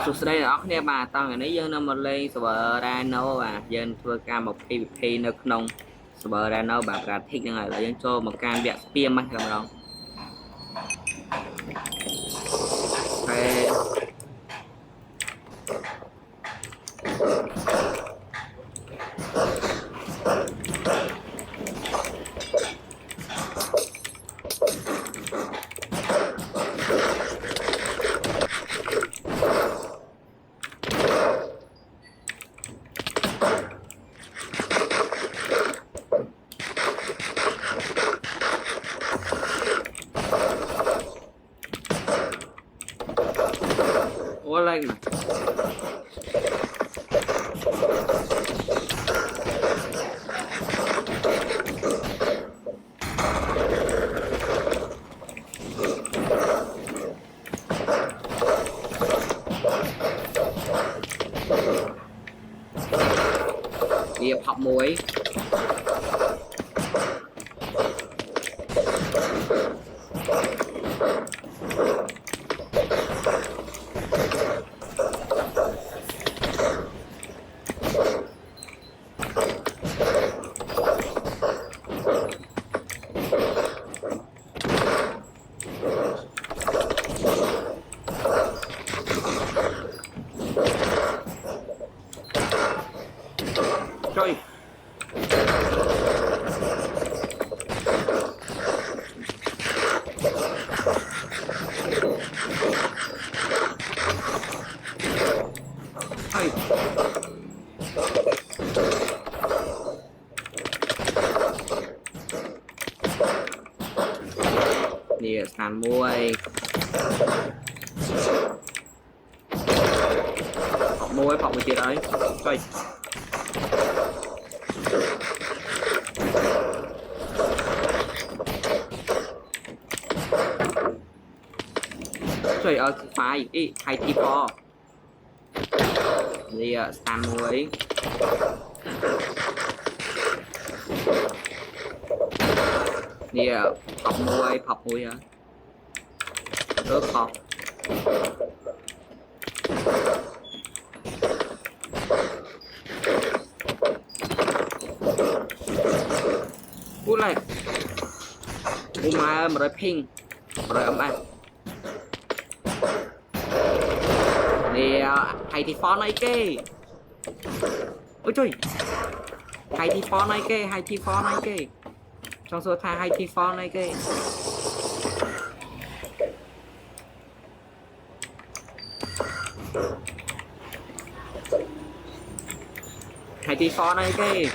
Sụt đây là ốc nè bà tao ngày nãy giờ nó một lên server Rhino à dân thưa cam một PVPនៅក្នុង server Rhino បាទប្រតិហ្នឹងហើយយើងចូលមកការវាក់ស្ពាមហ្នឹងម្ដងហើយអូឡើងវាផប់មួយចុយហើយនេះស្ថានមួយផក់មួយទៀតហើយចុយជួយឲ្យហ្វាយអីថៃទី4នេះស្តានមួយនេះផប់មួយហ៎ផប់អូឡៃអូម៉ែ100 ping 100 ấm anh thì thầy thì phó này kê ôi trời thầy thì phó này kê trong số thầy hay thì phó này kê thầy thì phó này kê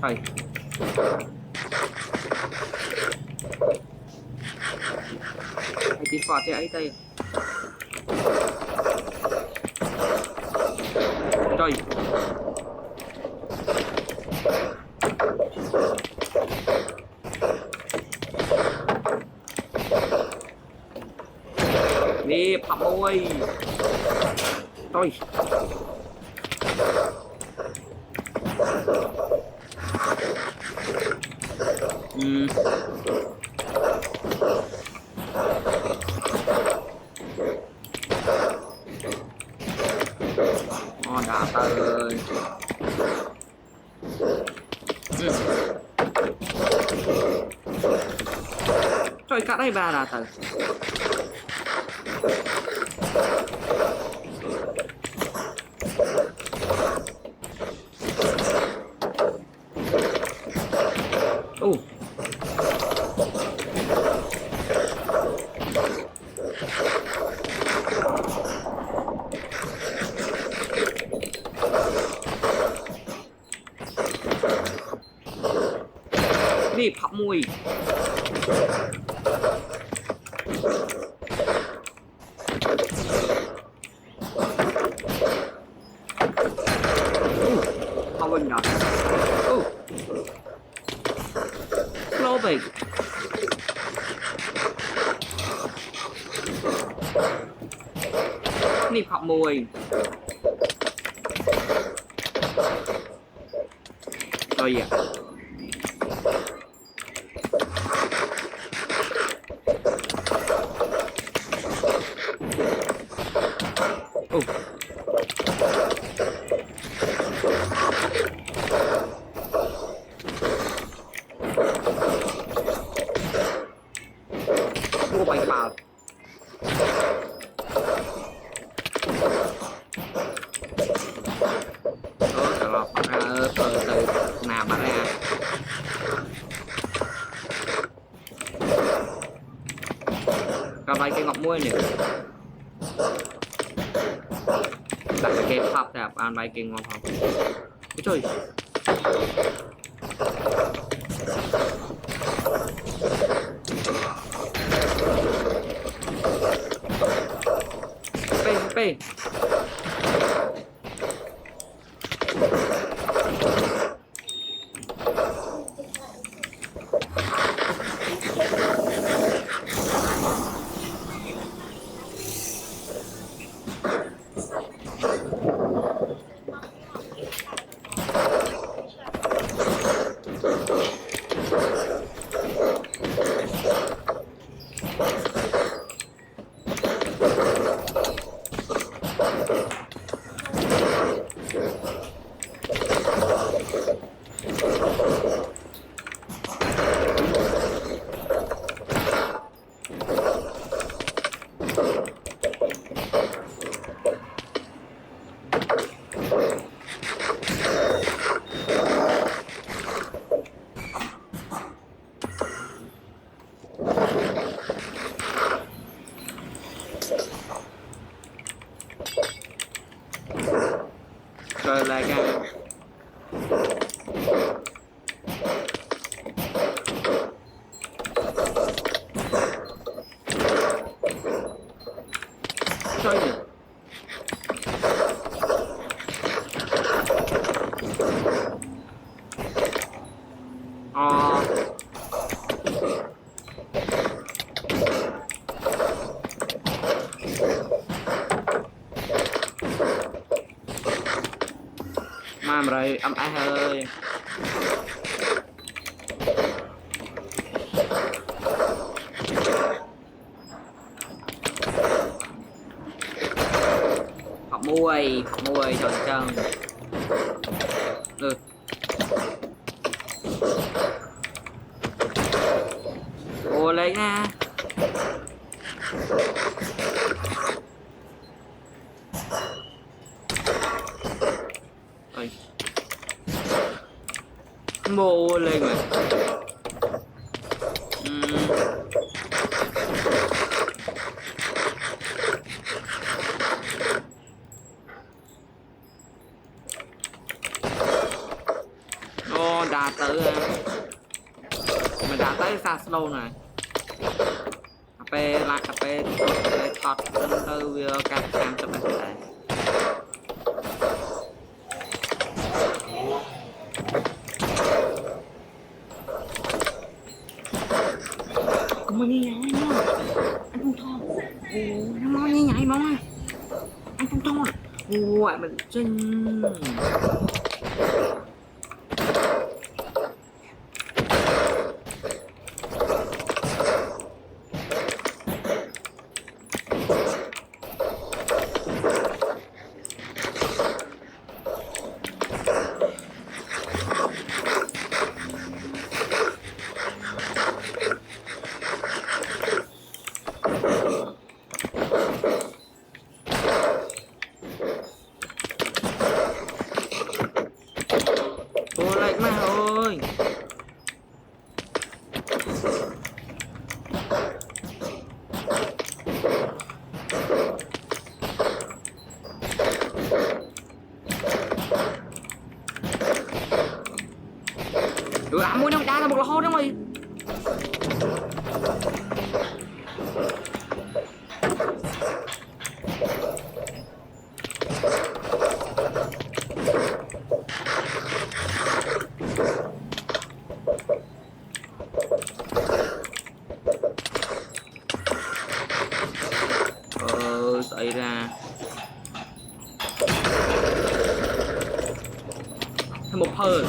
thầy tí phọt cho ấy đây trời đi phạm ơi tôi đã tới trời cả đây bà đã tới đi phọc mùi không bình nhỏ lô về đi phọc mùi rồi à còn vài cái ngọc muối nữa đặt cái pop đẹp ăn vài cái ngọc học trời P rồi lại cái trời ơi mà rồi âm ai hơi học muôi tròn chân được ô lấy nha ơi mô lên rồi ô đã tới mình đã tới xa slow này AP lại AP thoát từ video cam cho bạn thấy mà như vậy nó anh không thon nó như vậy mà anh không thon ui mình xinh Ủa mũi nó đá ra một lỗ hô đó mày. Xảy ra thêm một hơi.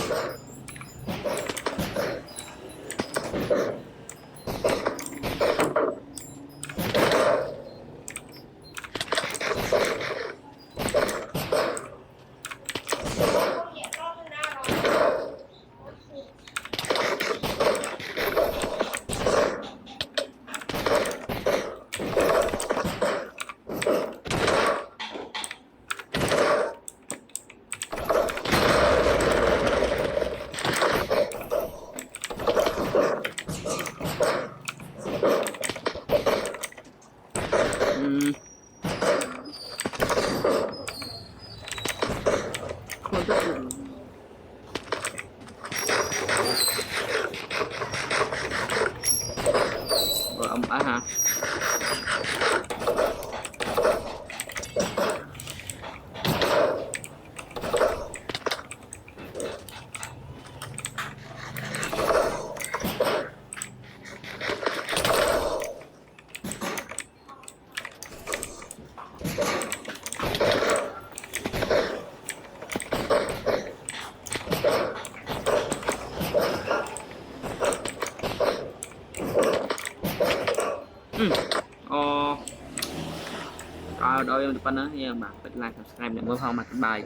âm á hả đôi em phần đó nha bạn bật like subscribe để mưa phong mặt bài